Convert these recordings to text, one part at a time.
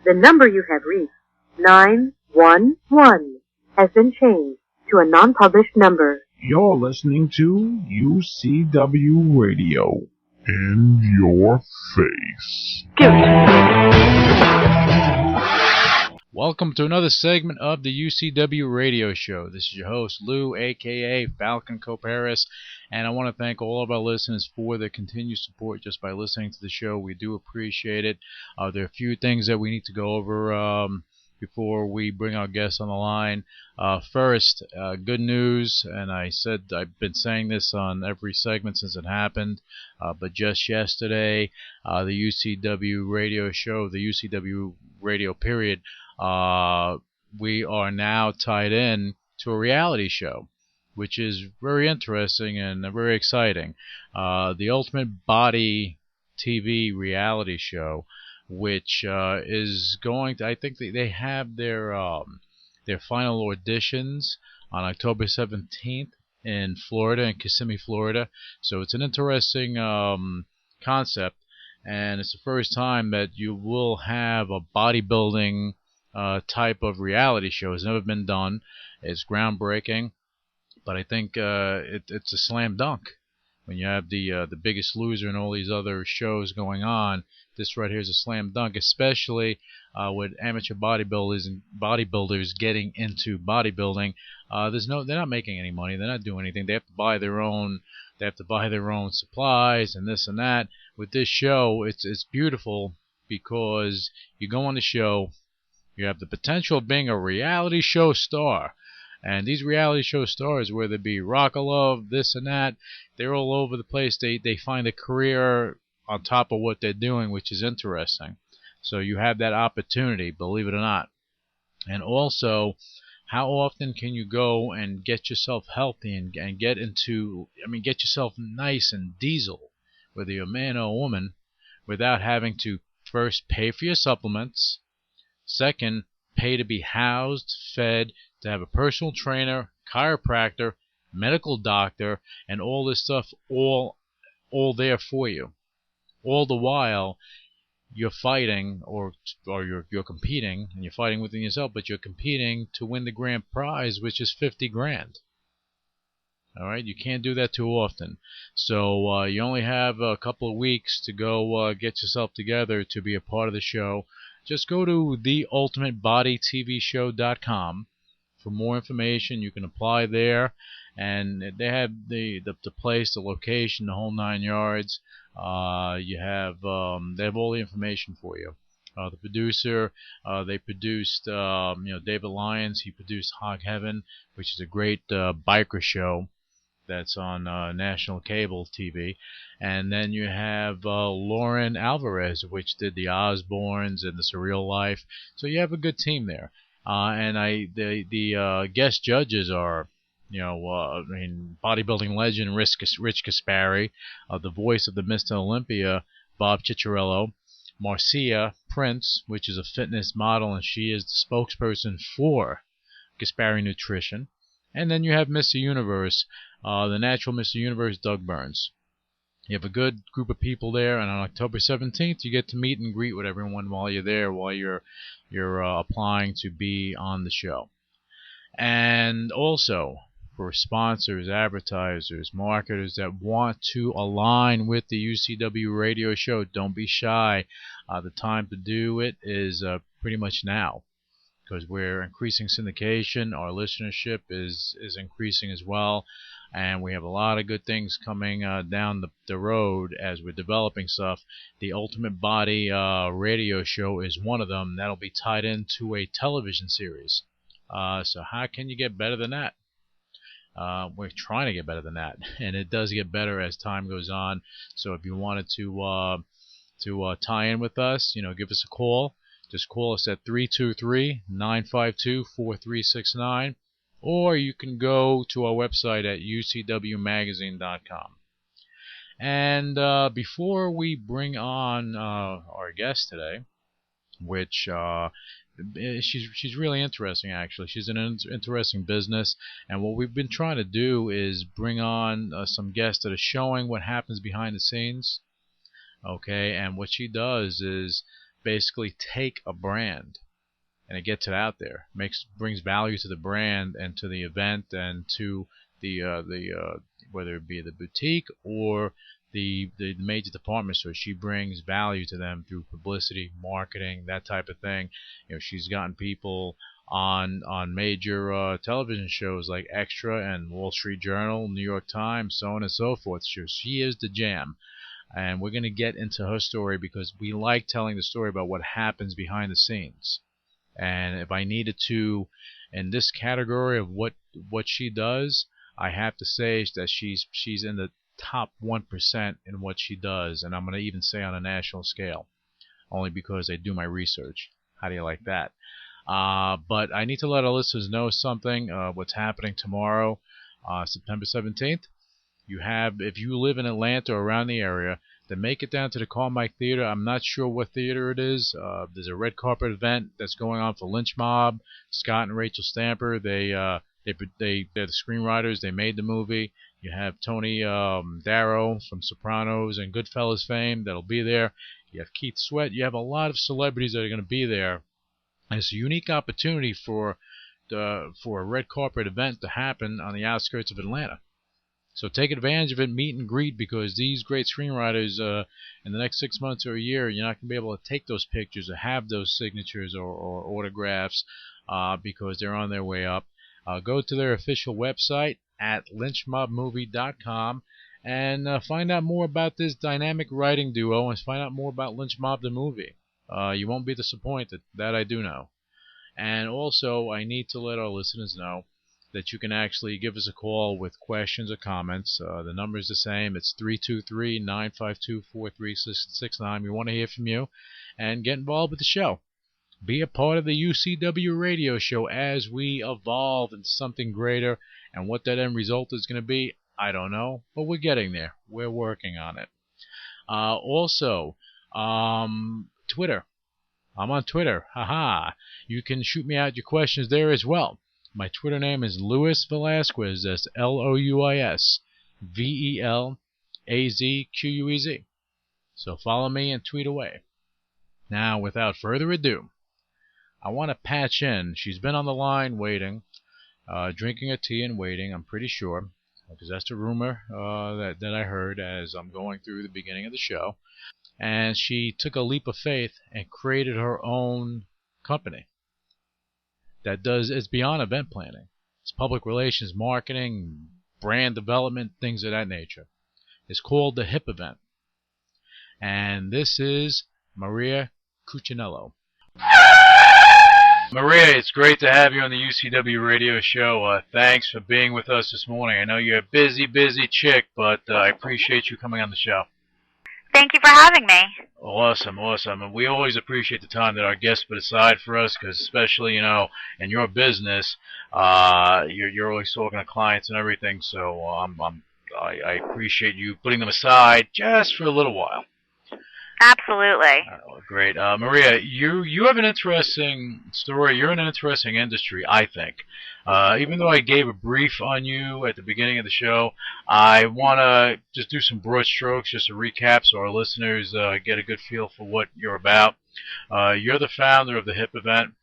The number you have reached, 911, has been changed to a non-published number. You're listening to UCW Radio. In your face. Welcome to another segment of the UCW Radio Show. This is your host, Lou, a.k.a. Falcon Coparis, and I want to thank all of our listeners for their continued support just by listening to the show. We do appreciate it. There are a few things that we need to go over before we bring our guests on the line. First, good news, and I've been saying this on every segment since it happened, but just yesterday, the UCW Radio Show, the UCW Radio period, we are now tied in to a reality show, which is very interesting and very exciting. The Ultimate Body TV reality show, which is going to, I think they have their final auditions on October 17th in Florida, in Kissimmee, Florida. So it's an interesting concept, and it's the first time that you will have a bodybuilding type of reality show. It's never been done. It's groundbreaking, but I think it's a slam dunk. When you have the Biggest Loser and all these other shows going on, this right here is a slam dunk, especially with amateur bodybuilders getting into bodybuilding. They're not making any money. They're not doing anything. They have to buy their own. They have to buy their own supplies and this and that. With this show, it's beautiful because you go on the show, you have the potential of being a reality show star. And these reality show stars, whether it be Rockalove, this and that, they're all over the place. They find a career on top of what they're doing, which is interesting. So you have that opportunity, believe it or not. And also, how often can you go and get yourself healthy and get yourself nice and diesel, whether you're a man or a woman, without having to first pay for your supplements, second, pay to be housed, fed, to have a personal trainer, chiropractor, medical doctor, and all this stuff all there for you. All the while you're fighting or you're competing, and you're fighting within yourself, but you're competing to win the grand prize, which is $50,000. All right, you can't do that too often. So you only have a couple of weeks to go get yourself together to be a part of the show. Just go to theultimatebodytvshow.com for more information. You can apply there, and they have the place, the location, the whole 9 yards. They have all the information for you. The producer, they produced, David Lyons. He produced Hog Heaven, which is a great biker show that's on national cable TV. And then you have Lauren Alvarez, which did the Osbournes and the Surreal Life. So you have a good team there. And the guest judges are, bodybuilding legend Rich Kaspari, the voice of the Mr. Olympia, Bob Cicciarello, Marcia Prince, which is a fitness model, and she is the spokesperson for Kaspari Nutrition. And then you have Mr. Universe, the natural Mr. Universe, Doug Burns. You have a good group of people there, and on October 17th, you get to meet and greet with everyone while you're there, while you're applying to be on the show. And also, for sponsors, advertisers, marketers that want to align with the UCW radio show, don't be shy. The time to do it is pretty much now, because we're increasing syndication. Our listenership is increasing as well. And we have a lot of good things coming down the road as we're developing stuff. The Ultimate Body radio show is one of them. That'll be tied into a television series. So how can you get better than that? We're trying to get better than that, and it does get better as time goes on. So if you wanted to tie in with us, give us a call. Just call us at 323-952-4369. Or you can go to our website at ucwmagazine.com. And before we bring on our guest today, which she's really interesting, actually. She's an interesting business, and what we've been trying to do is bring on some guests that are showing what happens behind the scenes. Okay, and what she does is basically take a brand and it gets it out there, brings value to the brand and to the event and to the whether it be the boutique or the major department store. She brings value to them through publicity, marketing, that type of thing. She's gotten people on major television shows like Extra and Wall Street Journal, New York Times, so on and so forth. She is the jam. And we're going to get into her story because we like telling the story about what happens behind the scenes. And if I needed to, in this category of what she does, I have to say that she's in the top 1% in what she does, and I'm going to even say on a national scale, only because I do my research. How do you like that? But I need to let our listeners know something. What's happening tomorrow, September 17th. If you live in Atlanta or around the area, then make it down to the Carmike Theater. I'm not sure what theater it is. There's a red carpet event that's going on for Lynch Mob. Scott and Rachel Stamper, they're the screenwriters. They made the movie. You have Tony Darrow from Sopranos and Goodfellas fame that'll be there. You have Keith Sweat. You have a lot of celebrities that are going to be there. And it's a unique opportunity for a red carpet event to happen on the outskirts of Atlanta. So take advantage of it, meet and greet, because these great screenwriters, in the next 6 months or a year, you're not going to be able to take those pictures or have those signatures or autographs because they're on their way up. Go to their official website at lynchmobmovie.com and find out more about this dynamic writing duo and find out more about Lynch Mob the movie. You won't be disappointed. That I do know. And also, I need to let our listeners know that you can actually give us a call with questions or comments. The number is the same. It's 323-952-4369. We want to hear from you and get involved with the show. Be a part of the UCW radio show as we evolve into something greater. And what that end result is going to be, I don't know, but we're getting there. We're working on it. Also, Twitter. I'm on Twitter. Haha. You can shoot me out your questions there as well. My Twitter name is Louis Velazquez. That's LouisVelazquez. So follow me and tweet away. Now, without further ado, I want to patch in. She's been on the line waiting, drinking her tea and waiting, I'm pretty sure, because that's the rumor that I heard as I'm going through the beginning of the show. And she took a leap of faith and created her own company. It's beyond event planning. It's public relations, marketing, brand development, things of that nature. It's called the HIP event. And this is Maria Cucciniello. Maria, it's great to have you on the UCW radio show. Thanks for being with us this morning. I know you're a busy chick, but I appreciate you coming on the show. Thank you for having me. Awesome. And we always appreciate the time that our guests put aside for us, because especially, in your business, you're always talking to clients and everything, so I appreciate you putting them aside just for a little while. Absolutely. Great. Maria, you have an interesting story. You're in an interesting industry, I think. Even though I gave a brief on you at the beginning of the show, I want to just do some broad strokes, just a recap, so our listeners get a good feel for what you're about. You're the founder of the HIP event,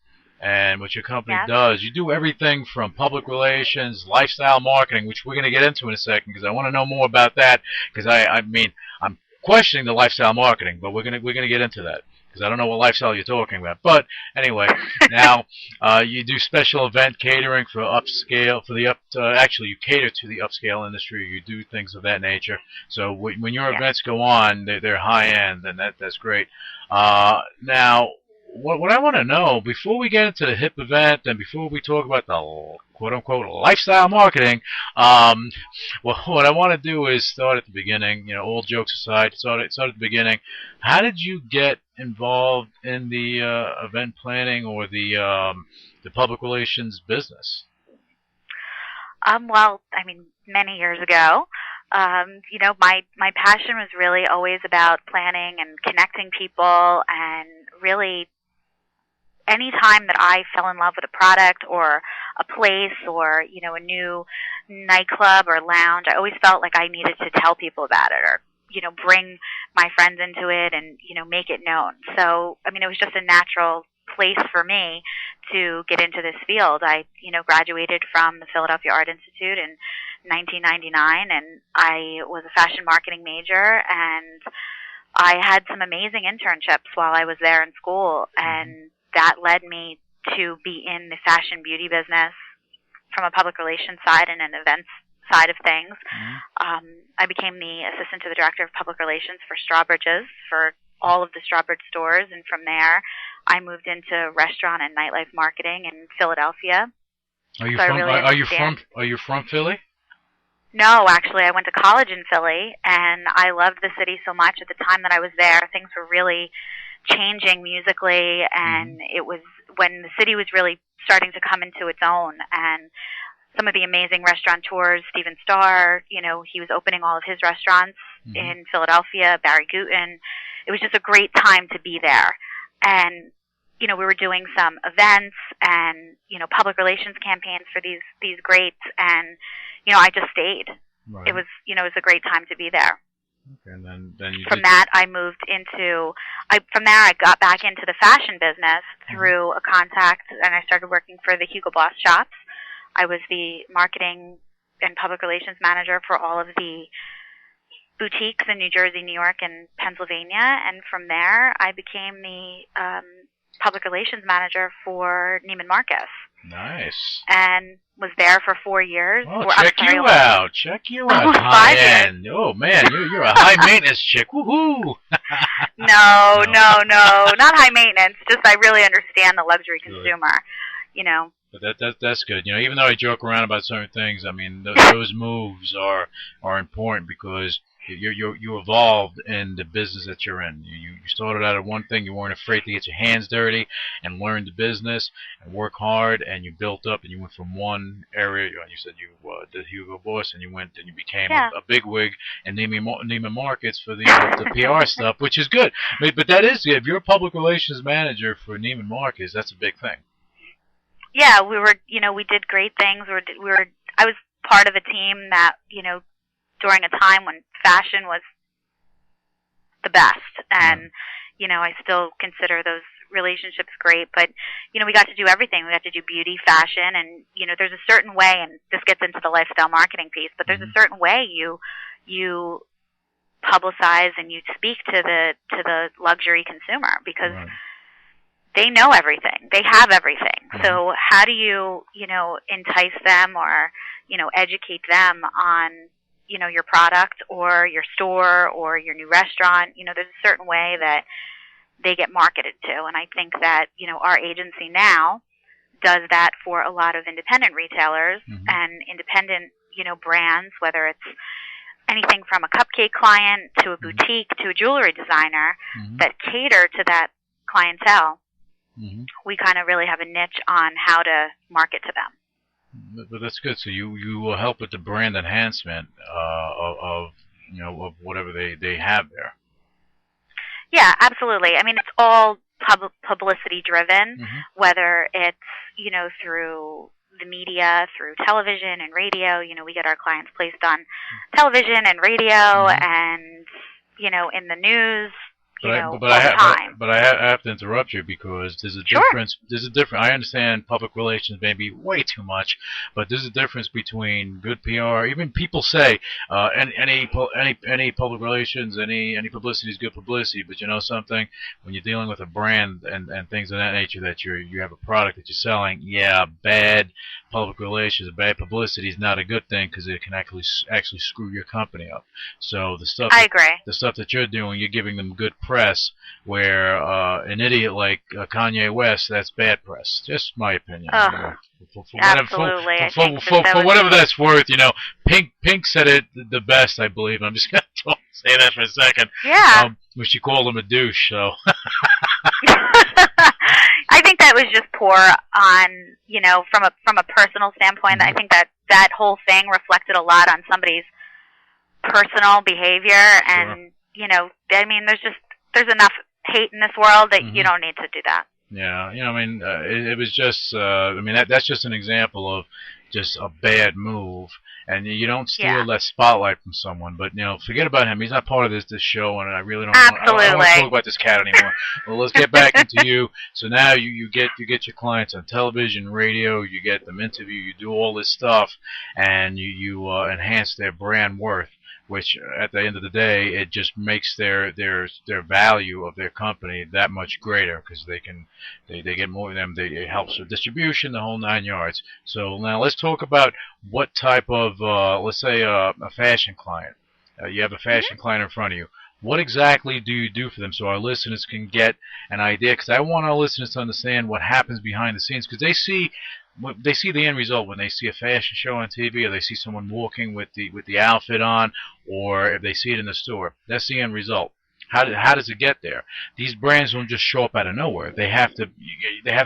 and what your company does. You do everything from public relations, lifestyle marketing, which we're going to get into in a second, because I want to know more about that, because I'm questioning the lifestyle marketing, but we're gonna get into that, because I don't know what lifestyle you're talking about. But anyway, now you do special event catering for upscale, actually you cater to the upscale industry. You do things of that nature. So when your events go on, they're high end, and that's great. Now, what I want to know, before we get into the HIP event and before we talk about the quote-unquote lifestyle marketing, what I want to do is start at the beginning, all jokes aside, start at the beginning. How did you get involved in the event planning or the public relations business? Well, many years ago, my passion was really always about planning and connecting people, and really any time that I fell in love with a product or a place or, a new nightclub or lounge, I always felt like I needed to tell people about it, or, bring my friends into it and, make it known. So, I mean, it was just a natural place for me to get into this field. I, graduated from the Philadelphia Art Institute in 1999, and I was a fashion marketing major, and I had some amazing internships while I was there in school, and that led me to be in the fashion beauty business from a public relations side and an events side of things. I became the assistant to the director of public relations for Strawbridge's for all of the Strawbridge stores, and from there I moved into restaurant and nightlife marketing in Philadelphia. Are you from Philly? No, actually, I went to college in Philly, and I loved the city so much. At the time that I was there, things were really changing musically, and it was when the city was really starting to come into its own, and some of the amazing restaurateurs, Steven Starr, he was opening all of his restaurants in Philadelphia, Barry Gutin. It was just a great time to be there. And, we were doing some events and, public relations campaigns for these greats, and, I just stayed. Right. It was a great time to be there. Okay, and then from that, I moved into, from there I got back into the fashion business through a contact, and I started working for the Hugo Boss shops. I was the marketing and public relations manager for all of the boutiques in New Jersey, New York, and Pennsylvania. And from there, I became the public relations manager for Neiman Marcus. Nice. And was there for 4 years. Oh, check you out. High end. Oh, man, you're a high maintenance chick. Woohoo! No, not high maintenance. Just I really understand the luxury consumer. But that's good. Even though I joke around about certain things, I mean, those moves are important because you evolved in the business that you're in. You started out at one thing. You weren't afraid to get your hands dirty and learn the business and work hard, and you built up, and you went from one area. You said you did Hugo Boss, and you became a bigwig in Neiman Marcus for the PR stuff, which is good. But that is, if you're a public relations manager for Neiman Marcus, that's a big thing. Yeah, we were, we did great things. I was part of a team that, during a time when fashion was the best, and, I still consider those relationships great, but, we got to do everything. We got to do beauty, fashion, and, there's a certain way, and this gets into the lifestyle marketing piece, but there's a certain way you publicize and you speak to the luxury consumer, because they know everything. They have everything. So how do you, entice them or, educate them on, your product or your store or your new restaurant? There's a certain way that they get marketed to. And I think that, our agency now does that for a lot of independent retailers and independent, brands, whether it's anything from a cupcake client to a boutique to a jewelry designer that cater to that clientele. We kind of really have a niche on how to market to them. But that's good. So you will help with the brand enhancement of whatever they have there. Yeah, absolutely. I mean, it's all publicity driven, whether it's through the media, through television and radio. We get our clients placed on television and radio, and in the news. But I have to interrupt you because there's a difference. There's a difference. I understand public relations maybe way too much, but there's a difference between good PR. Even people say any public relations, any publicity is good publicity. But you know something, when you're dealing with a brand and things of that nature, that you have a product that you're selling, bad public relations, bad publicity is not a good thing because it can actually screw your company up. So I agree. The stuff that you're doing, you're giving them good press, where an idiot like Kanye West, that's bad press. Just my opinion. Absolutely. For whatever that's worth, Pink said it the best, I believe. I'm just going to say that for a second. Yeah. When she called him a douche, so. I think that was just poor on, from a personal standpoint. I think that whole thing reflected a lot on somebody's personal behavior, and I mean, there's enough hate in this world that you don't need to do that. Yeah, I mean, it was just, I mean, that's just an example of just a bad move. And you don't steal Yeah. that spotlight from someone, but forget about him. He's not part of this show, and I really don't. Absolutely. I don't want to talk about this cat anymore. Well, let's get back into you. So now you get your clients on television, radio. You get them interview. You do all this stuff, and you enhance their brand worth. Which at the end of the day, it just makes their value of their company that much greater because they get more of them. It helps with distribution, the whole 9 yards. So now let's talk about what type of let's say a fashion client. You have a fashion client in front of you. What exactly do you do for them so our listeners can get an idea? Because I want our listeners to understand what happens behind the scenes because they see the end result when they see a fashion show on TV or they see someone walking with the outfit on or if they see it in the store. That's the end result. How does it get there? These brands don't just show up out of nowhere. They have to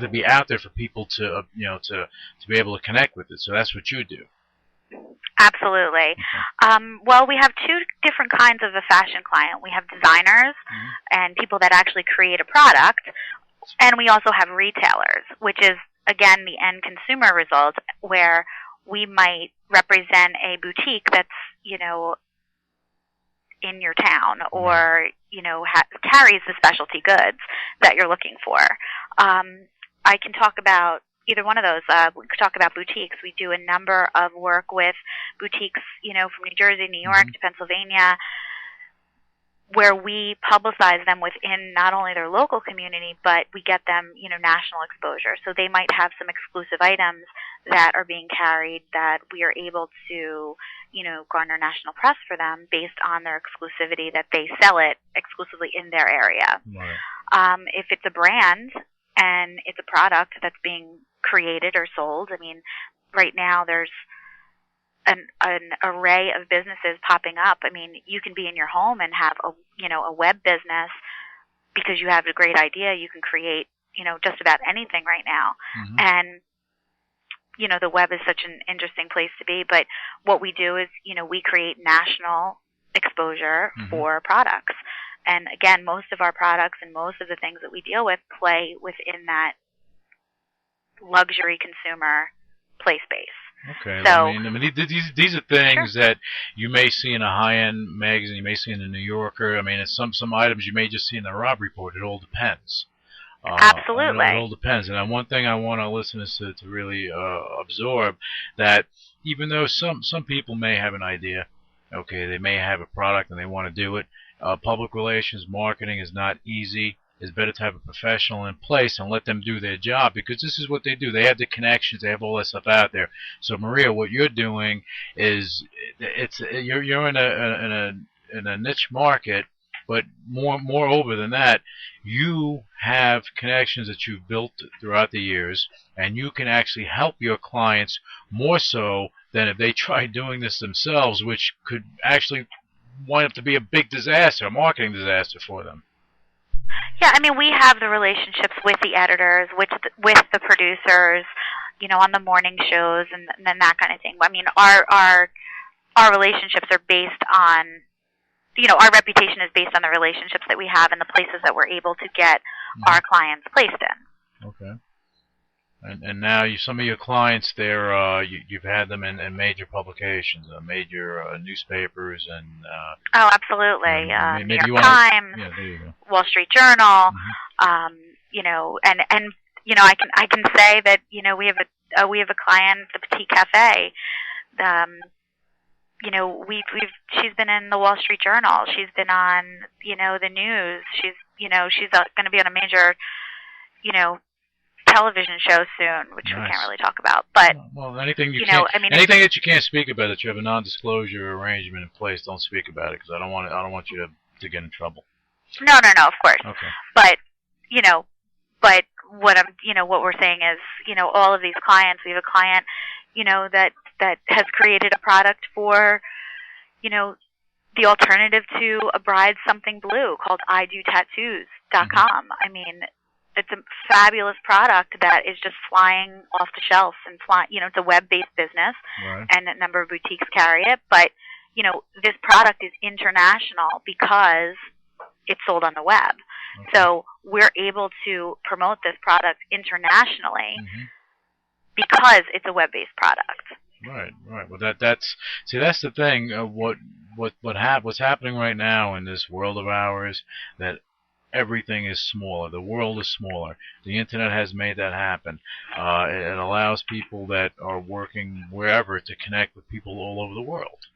be out there for people to to be able to connect with it. So that's what you do. Absolutely. Well, we have two different kinds of a fashion client. We have designers and people that actually create a product, and we also have retailers, which is again the end consumer result, where we might represent a boutique that's in your town or carries the specialty goods that you're looking for. I can talk about either one of those. We could talk about boutiques. We do a number of work with boutiques, from New Jersey, New York to Pennsylvania, where we publicize them within not only their local community, but we get them, national exposure. So they might have some exclusive items that are being carried that we are able to, garner national press for them based on their exclusivity that they sell it exclusively in their area. Right. If it's a brand and it's a product that's being created or sold, I mean, right now there's an array of businesses popping up. I mean, you can be in your home and have a web business because you have a great idea. You can create, just about anything right now. And, the web is such an interesting place to be. But what we do is, we create national exposure for products. And again, most of our products and most of the things that we deal with play within that luxury consumer play space. Okay. So, I mean, these are things that you may see in a high-end magazine, you may see in the New Yorker. I mean, it's some items you may just see in the Rob Report. It all depends. Absolutely. It all depends. And one thing I want our listeners to really absorb, that even though some people may have an idea, okay, they may have a product and they want to do it, public relations, marketing is not easy. It's better to have a professional in place and let them do their job because this is what they do. They have the connections. They have all that stuff out there. So, Maria, what you're doing is you're in a niche market, but moreover than that, you have connections that you've built throughout the years, and you can actually help your clients more so than if they try doing this themselves, which could actually wind up to be a big disaster, a marketing disaster for them. Yeah, I mean, we have the relationships with the editors, with the producers, on the morning shows and that kind of thing. I mean, our relationships are based on, our reputation is based on the relationships that we have and the places that we're able to get our clients placed in. Okay. And now some of your clients, you've had them in major publications, major newspapers, and oh, absolutely, New York Times, there you go. Wall Street Journal, and I can say that we have a client, the Petite Cafe. She's been in the Wall Street Journal. She's been on the news. She's going to be on a major television show soon, which we can't really talk about. But anything anything that you can't speak about, that you have a non-disclosure arrangement in place, don't speak about it because I don't want you to get in trouble. No, of course. Okay. But what we're saying is, all of these clients, we have a client, that has created a product for, the alternative to a bride's something blue called IDoTattoos.com. I mean, it's a fabulous product that is just flying off the shelves and it's a web-based business, right, and a number of boutiques carry it. But, this product is international because it's sold on the web. So we're able to promote this product internationally because it's a web-based product. Right. Well, that's the thing. What's happening right now in this world of ours, that everything is smaller. The world is smaller. The internet has made that happen. It allows people that are working wherever to connect with people all over the world.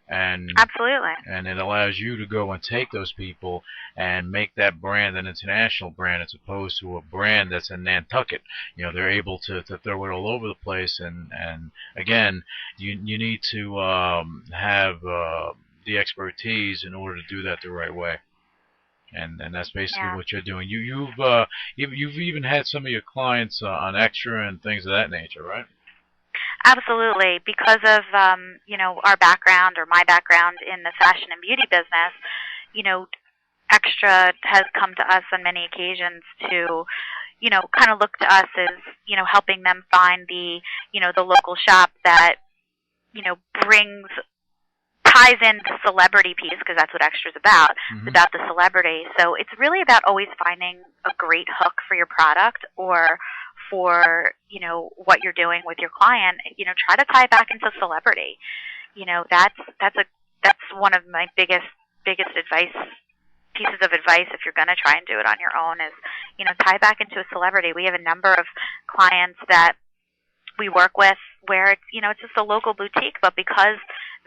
And absolutely. And it allows you to go and take those people and make that brand an international brand, as opposed to a brand that's in Nantucket. They're able to throw it all over the place. And again, you need to have the expertise in order to do that the right way. And that's basically what you're doing. You've even had some of your clients on Extra and things of that nature, right? Absolutely, because of our background, or my background in the fashion and beauty business. Extra has come to us on many occasions to, kind of look to us as, helping them find the local shop that, ties in the celebrity piece, because that's what Extra's about. It's about the celebrity. So it's really about always finding a great hook for your product, or for, what you're doing with your client. Try to tie it back into celebrity. That's one of my biggest pieces of advice if you're going to try and do it on your own is, tie back into a celebrity. We have a number of clients that we work with where it's, it's just a local boutique, but because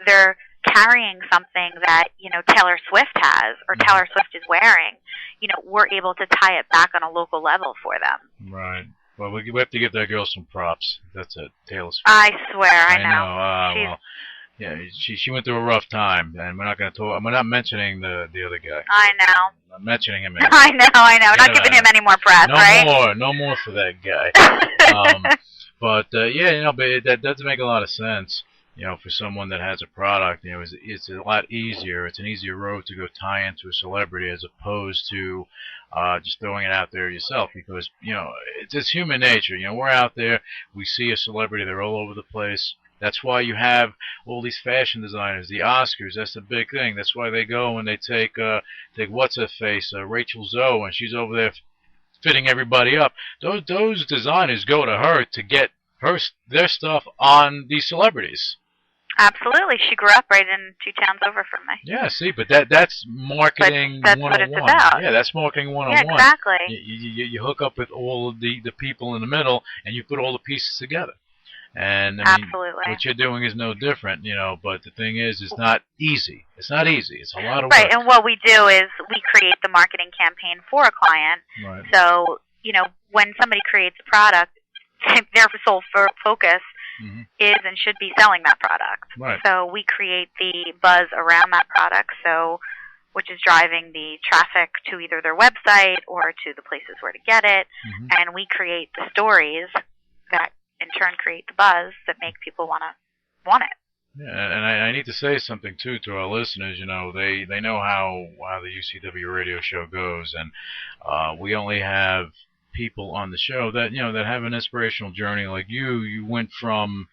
they're carrying something that, Taylor Swift has, or Taylor Swift is wearing, we're able to tie it back on a local level for them. Right. Well, we have to give that girl some props. That's it, Taylor Swift. I swear, I know. Well, yeah, she went through a rough time, and we're not going to talk. We're not mentioning the other guy. I know. I'm mentioning him. I know. We're not giving him any more press, right? No more for that guy. But that does make a lot of sense. For someone that has a product, it's a lot easier. It's an easier road to go tie into a celebrity, as opposed to just throwing it out there yourself, because it's human nature. We're out there, we see a celebrity, they're all over the place. That's why you have all these fashion designers, the Oscars. That's the big thing. That's why they go and they take what's her face, Rachel Zoe, and she's over there fitting everybody up. Those designers go to her to get their stuff on these celebrities. Absolutely. She grew up right in 2 towns over from me. Yeah, see, but that's marketing 101. That's what it's about. Yeah, that's marketing 101. Yeah, exactly. You hook up with all of the people in the middle, and you put all the pieces together. And absolutely. What you're doing is no different, but the thing is, it's not easy. It's not easy. It's a lot of work. Right, and what we do is we create the marketing campaign for a client. Right. So, when somebody creates a product, their sole focus is and should be selling that product. Right. So we create the buzz around that product, which is driving the traffic to either their website or to the places where to get it. And we create the stories that in turn create the buzz that make people want it. Yeah, and I need to say something too to our listeners. They know how the UCW radio show goes, and we only have people on the show that that have an inspirational journey like you. You went from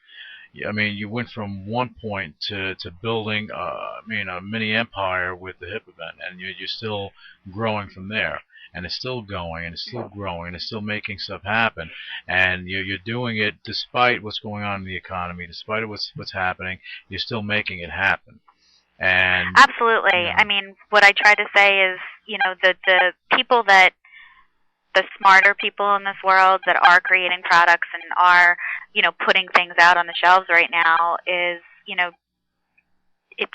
one point to building a mini empire with the hip event, and you're still growing from there. And it's still going, and it's still growing, and it's still making stuff happen. And you're doing it despite what's going on in the economy, despite what's happening. You're still making it happen. And absolutely. What I try to say is, the people the smarter people in this world that are creating products and are, putting things out on the shelves right now is, it's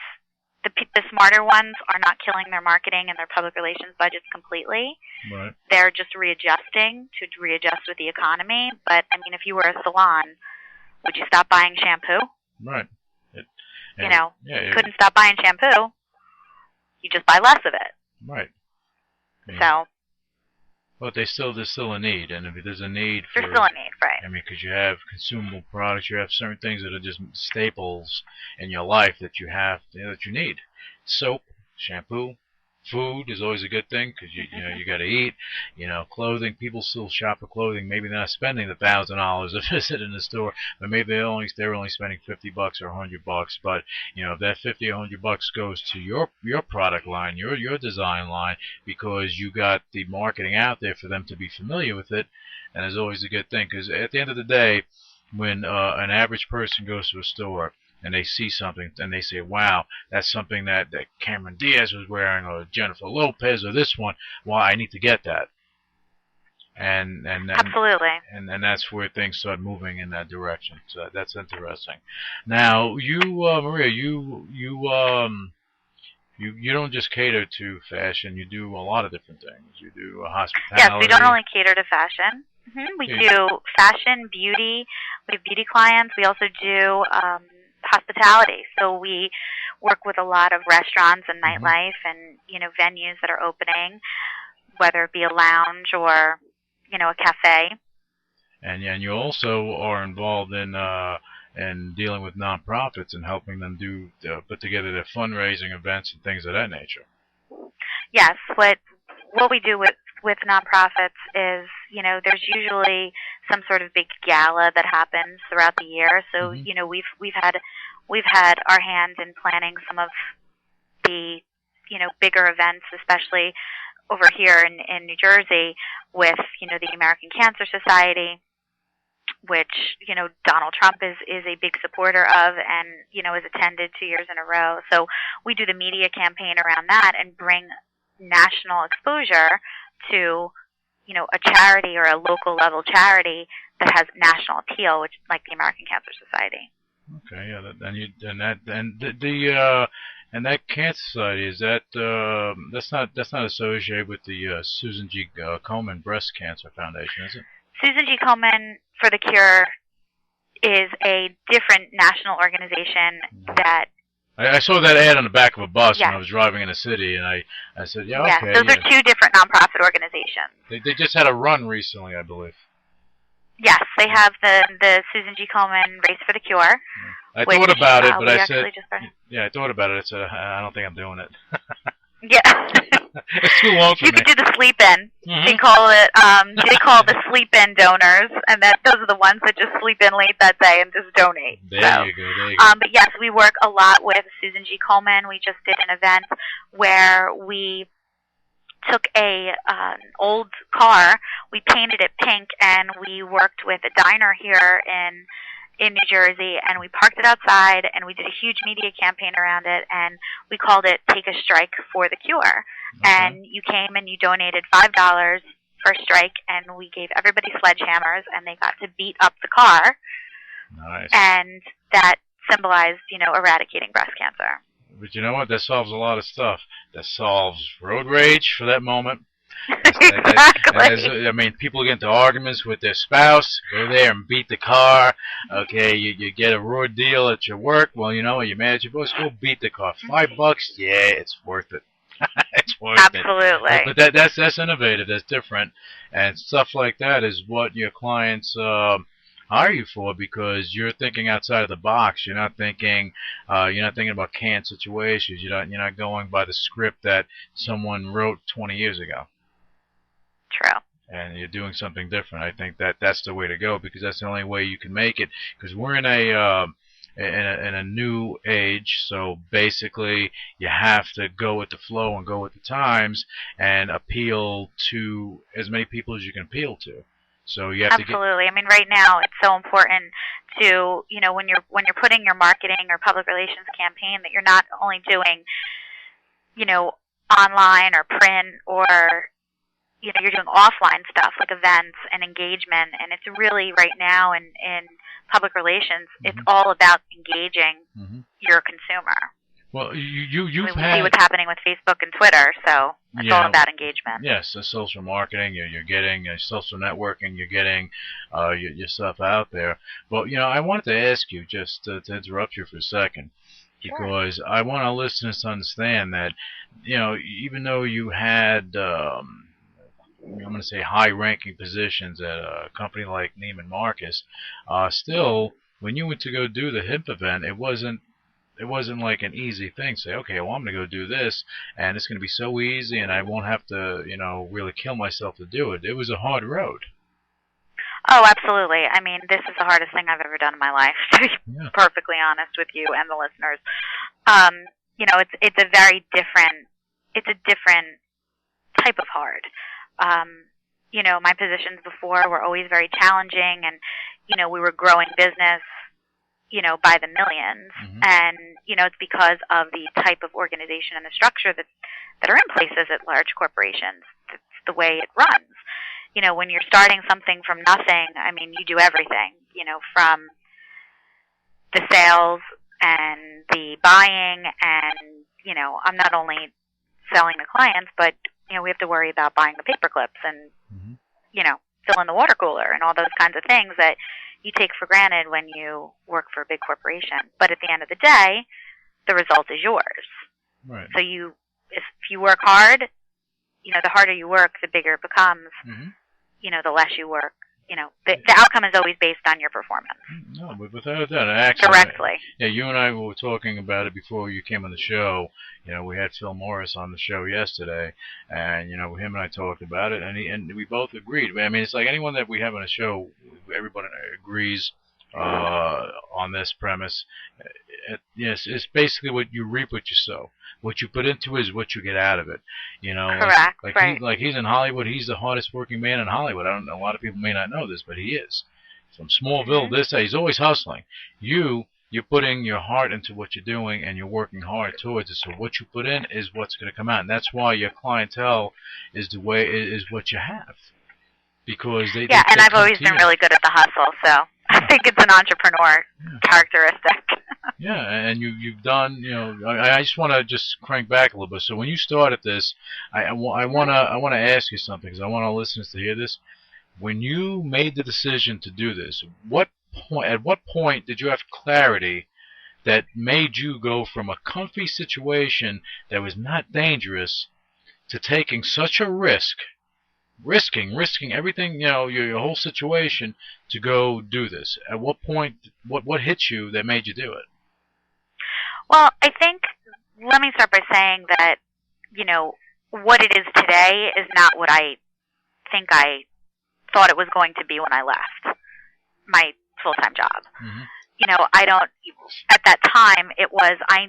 the smarter ones are not killing their marketing and their public relations budgets completely. Right. They're just readjusting with the economy. But, if you were a salon, would you stop buying shampoo? Right. You couldn't stop buying shampoo. You just buy less of it. Right. Yeah. So. But there's still a need, and if there's a need for... There's still a need, right. Because you have consumable products, you have certain things that are just staples in your life that you have, that you need. Soap, shampoo, Food is always a good thing because you got to eat. Clothing. People still shop for clothing. Maybe they're not spending the $1,000 a visit in the store, but maybe they're only spending $50 or $100. But if that 50 or $100 goes to your product line, your design line, because you got the marketing out there for them to be familiar with it, and it's always a good thing. Because at the end of the day, when an average person goes to a store and they see something and they say, wow, that's something that Cameron Diaz was wearing, or Jennifer Lopez, or this one, well, I need to get that. And absolutely. And that's where things start moving in that direction. So that's interesting. Now, you, Maria, you don't just cater to fashion. You do a lot of different things. You do hospitality. Yes, we don't only cater to fashion. We do fashion, beauty. We have beauty clients. We also do hospitality. So we work with a lot of restaurants and nightlife and, venues that are opening, whether it be a lounge or, a cafe. And you also are involved in dealing with nonprofits and helping them put together their fundraising events and things of that nature. Yes. What we do with nonprofits is, there's usually some sort of big gala that happens throughout the year. So, we've had our hand in planning some of the, bigger events, especially over here in New Jersey with, the American Cancer Society, which, Donald Trump is a big supporter of and, has attended 2 years in a row. So we do the media campaign around that and bring national exposure to, a charity or a local level charity that has national appeal, which like the American Cancer Society. Okay, and that Cancer Society, is that that's not associated with the Susan G. Komen Breast Cancer Foundation, is it? Susan G. Komen for the Cure is a different national organization that. I saw that ad on the back of a bus when I was driving in the city, and I said, okay. Those are two different nonprofit organizations. They just had a run recently, I believe. Yes, they have the Susan G. Komen Race for the Cure. I thought about it, but I said, I thought about it. I said, I don't think I'm doing it. Yeah. It's too long for me. You could do the sleep-in. They call it the sleep-in donors, and those are the ones that just sleep in late that day and just donate. There you go. But yes, we work a lot with Susan G. Komen. We just did an event where we took an old car, we painted it pink, and we worked with a diner here in New Jersey, and we parked it outside, and we did a huge media campaign around it, and we called it Take a Strike for the Cure. Okay. And you came and you donated $5 for a strike, and we gave everybody sledgehammers, and they got to beat up the car. Nice. And that symbolized, eradicating breast cancer. But you know what? That solves a lot of stuff. That solves road rage for that moment. Exactly. People get into arguments with their spouse, go there and beat the car. Okay, you get a raw deal at your work. Well, you mad at your boss, go beat the car. $5, yeah, it's worth it. It's worth Absolutely. it. But that's innovative. That's different, and stuff like that is what your clients hire you for, because you're thinking outside of the box. You're not thinking about canned situations. You're not going by the script that someone wrote 20 years ago. True. And you're doing something different. I think that's the way to go, because that's the only way you can make it. Because we're in a new age, so basically you have to go with the flow and go with the times and appeal to as many people as you can appeal to. So you have Absolutely. Right now it's so important to, when you're putting your marketing or public relations campaign, that you're not only doing, online or print, or you're doing offline stuff like events and engagement, and it's really right now in public relations, it's all about engaging your consumer. Well, we see what's happening with Facebook and Twitter, so it's all about engagement. Yes, the social marketing, you're getting social networking, you're getting your stuff out there. Well, I wanted to ask you, just to interrupt you for a second, because sure. I want our listeners to understand that, even though you had I'm going to say high-ranking positions at a company like Neiman Marcus, still, when you went to go do the hemp event, it wasn't like an easy thing. Say, okay, well, I'm going to go do this, and it's going to be so easy, and I won't have to, really kill myself to do it. It was a hard road. Oh, absolutely. I mean, this is the hardest thing I've ever done in my life, to be perfectly honest with you and the listeners. It's a very different, it's a different type of hard. My positions before were always very challenging, and, we were growing business, by the millions. Mm-hmm. And, it's because of the type of organization and the structure that are in places at large corporations. It's the way it runs. When you're starting something from nothing, I mean, you do everything, from the sales and the buying and, I'm not only selling to clients, but, we have to worry about buying the paper clips and, mm-hmm. Fill in the water cooler and all those kinds of things that you take for granted when you work for a big corporation. But at the end of the day, the result is yours. Right. So if you work hard, the harder you work, the bigger it becomes. Mm-hmm. The less you work. The outcome is always based on your performance. No, but without a doubt, actually, directly. Yeah, you and I were talking about it before you came on the show. We had Phil Morris on the show yesterday, and him and I talked about it, and we both agreed. I mean, it's like anyone that we have on the show, everybody agrees on this premise. Yes, it's basically what you reap, what you sow. What you put into it is what you get out of it. Correct. Right. He's in Hollywood. He's the hardest working man in Hollywood. I don't know. A lot of people may not know this, but he is. From Smallville, Mm-hmm. He's always hustling. You're putting your heart into what you're doing, and you're working hard towards it. So what you put in is what's going to come out, and that's why your clientele is what you have. Because and I've always been really good at the hustle, so I think it's an entrepreneur characteristic. Yeah, and you've done, I just want to just crank back a little bit. So when you started this, I want to ask you something, because I want our listeners to hear this. When you made the decision to do this, at what point did you have clarity that made you go from a comfy situation that was not dangerous to taking such a risking everything, your whole situation to go do this? At what point, what hit you that made you do it? Well, I think, let me start by saying that, what it is today is not what I think I thought it was going to be when I left my full-time job. Mm-hmm. At that time, it was, I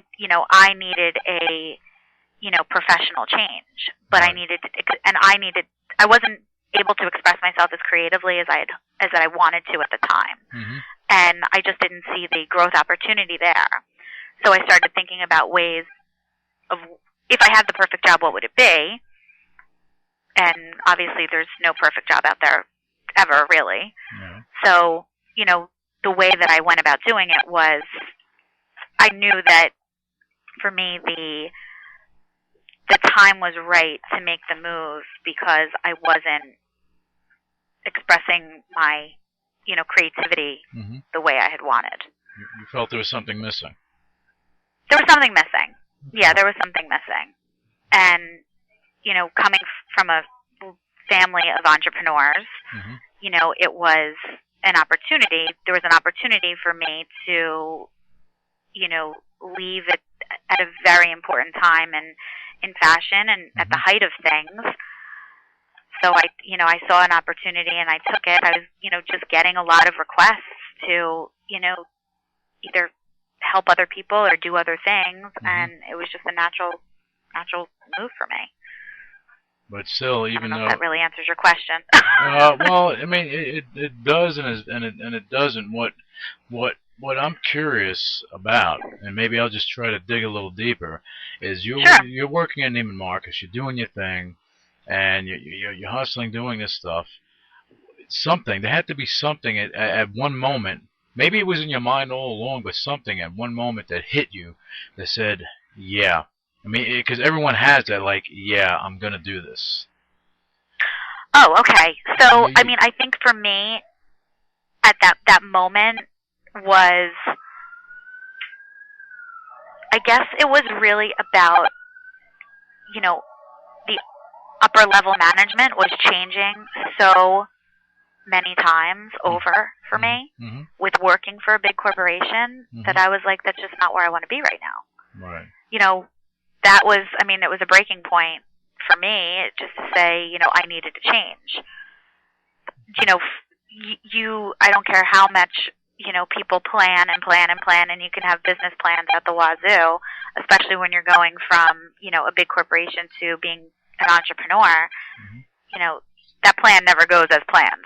needed a, professional change, but Right. I wasn't able to express myself as creatively as I wanted to at the time. Mm-hmm. And I just didn't see the growth opportunity there. So I started thinking about ways of, if I had the perfect job, what would it be? And obviously there's no perfect job out there ever, really. Yeah. So, the way that I went about doing it was, I knew that for me the time was right to make the move, because I wasn't expressing my, creativity Mm-hmm. the way I had wanted. You felt there was something missing. There was something missing. Yeah, there was something missing. And, coming from a family of entrepreneurs, Mm-hmm. it was an opportunity. There was an opportunity for me to, leave it at a very important time in fashion and Mm-hmm. at the height of things. So I saw an opportunity and I took it. I was, just getting a lot of requests to, either help other people or do other things, Mm-hmm. and it was just a natural move for me. But still, even I don't know though if that really answers your question. well, I mean, it does and it doesn't. What I'm curious about, and maybe I'll just try to dig a little deeper, is you're working at Neiman Marcus, you're doing your thing, and you're hustling, doing this stuff. There had to be something at one moment. Maybe it was in your mind all along, but something at one moment that hit you that said, "Yeah." I mean, because everyone has that, like, "Yeah, I'm gonna do this." Oh, okay. So, I mean, I think for me, at that moment was, I guess it was really about, the upper level management was changing so many times over for me with working for a big corporation that I was like, that's just not where I want to be right now. Right. You know, that was, I mean, it was a breaking point for me just to say, you know, I needed to change. You know, I don't care how much, you know, people plan and plan and plan, and you can have business plans at the wazoo, especially when you're going from, you know, a big corporation to being an entrepreneur. You know, that plan never goes as planned.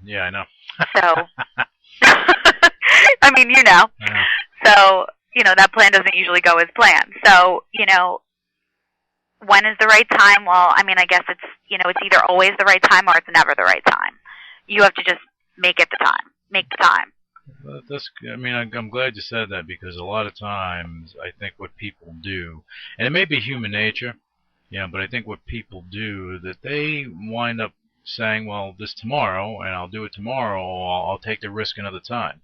Yeah, I know. So, I mean, you know. Yeah. So, you know, that plan doesn't usually go as planned. So, you know, when is the right time? Well, I mean, I guess it's, you know, it's either always the right time or it's never the right time. You have to just make it the time. Make the time. I mean, I'm glad you said that, because a lot of times I think what people do, and it may be human nature, but I think what people do, that they wind up saying, well, this tomorrow, and I'll do it tomorrow, or I'll take the risk another time.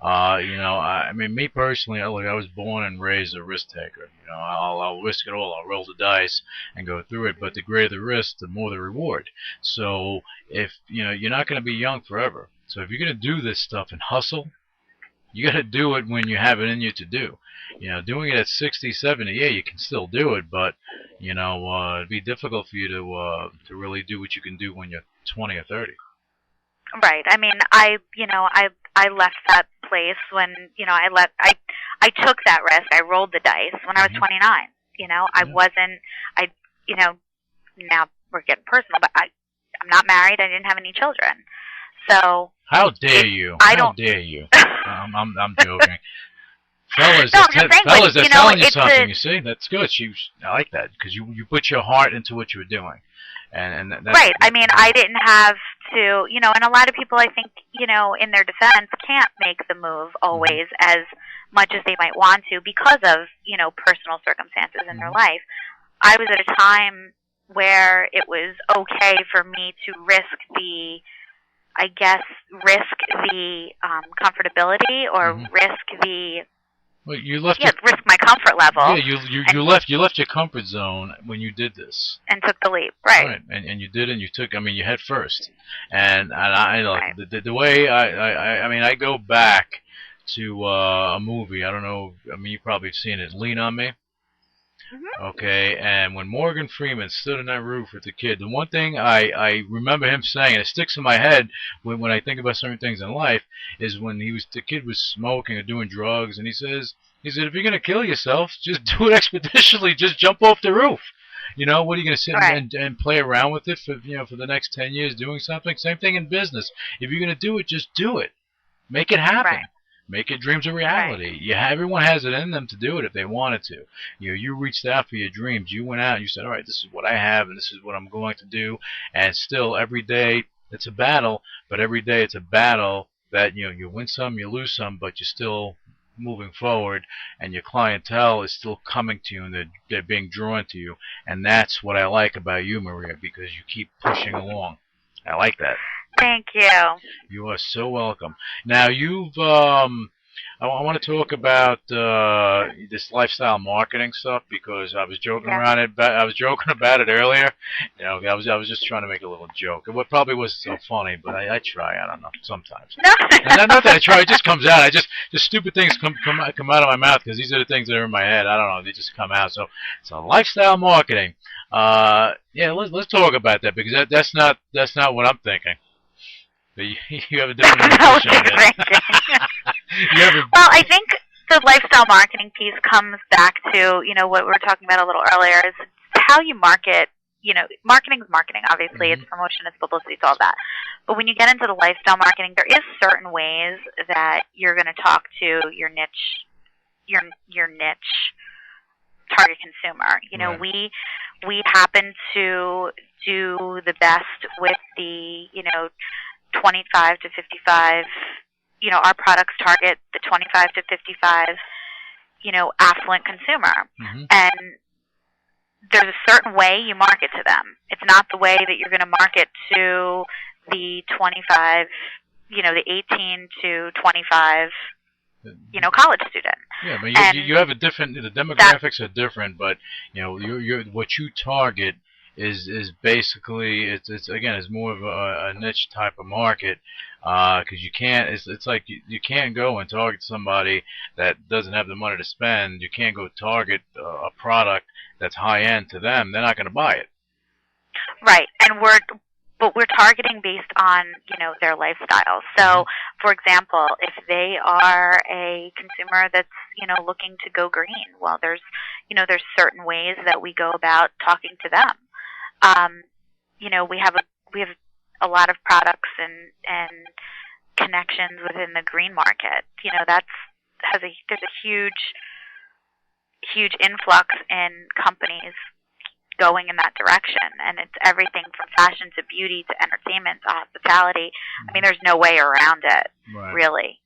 I mean, me personally, I was born and raised a risk taker. I'll risk it all. I'll roll the dice and go through it. But the greater the risk, the more the reward. So if you're not going to be young forever. So if you're going to do this stuff and hustle, you got to do it when you have it in you to do. Doing it at 60, 70, yeah, you can still do it, but it'd be difficult for you to really do what you can do when you're 20 or 30. Right. I mean, I left that place when, I took that risk. I rolled the dice when I was 29. I wasn't, now we're getting personal, but I'm not married. I didn't have any children. So. How dare you? How dare you? I'm joking. Fellas, no, fellas, they're telling you something, you see? That's good. I like that, because you put your heart into what you were doing. And that's right. I mean, I didn't have to, and a lot of people, I think, in their defense, can't make the move always as much as they might want to because of, personal circumstances in their life. I was at a time where it was okay for me to risk the comfortability or risk the... Well, you left risk my comfort level. Yeah, you left your comfort zone when you did this. And took the leap, right. Right, and you did it, and you took, you head first. And I right. the way I go back to a movie, I don't know, you've probably seen it, Lean on Me. Okay, and when Morgan Freeman stood on that roof with the kid, the one thing I remember him saying, and it sticks in my head when I think about certain things in life, is when the kid was smoking or doing drugs, and he said, if you're going to kill yourself, just do it expeditiously, just jump off the roof. What are you going to sit and play around with it for the next 10 years doing something? Same thing in business. If you're going to do it, just do it. Make it happen. Right. Make your dreams a reality. Right. Everyone has it in them to do it if they wanted to. You reached out for your dreams. You went out and you said, all right, this is what I have and this is what I'm going to do. And still, every day it's a battle, but every day it's a battle that, you win some, you lose some, but you're still moving forward, and your clientele is still coming to you, and they're being drawn to you. And that's what I like about you, Maria, because you keep pushing along. I like that. Thank you. You are so welcome. Now, you've, I want to talk about this lifestyle marketing stuff, because I was joking around it. I was joking about it earlier. I was just trying to make a little joke. It probably wasn't so funny, but I try. I don't know, sometimes. No. And not that I try. It just comes out. Just stupid things come out of my mouth, because these are the things that are in my head. I don't know. They just come out. So lifestyle marketing. Let's talk about that, because that's not what I'm thinking. You have a different position on it. Well, I think the lifestyle marketing piece comes back to, what we were talking about a little earlier, is how you market. Marketing is marketing, obviously. It's promotion, it's publicity, it's all that. But when you get into the lifestyle marketing, there is certain ways that you're going to talk to your niche, your niche target consumer. Right. We happen to do the best with the, 25 to 55, our products target the 25 to 55, affluent consumer. And there's a certain way you market to them. It's not the way that you're going to market to the 25, the 18 to 25, college student. Yeah, but you have a different, the demographics are different, but, what you target is basically it's again it's more of a niche type of market because you can't it's like you can't go and target somebody that doesn't have the money to spend. You can't go target a product that's high end to them. They're not going to buy it. Right, and we're targeting based on, their lifestyle. So, for example, if they are a consumer that's, looking to go green, well, there's certain ways that we go about talking to them. We have a lot of products and connections within the green market. There's a huge influx in companies going in that direction, and it's everything from fashion to beauty to entertainment to hospitality. I mean, there's no way around it, really.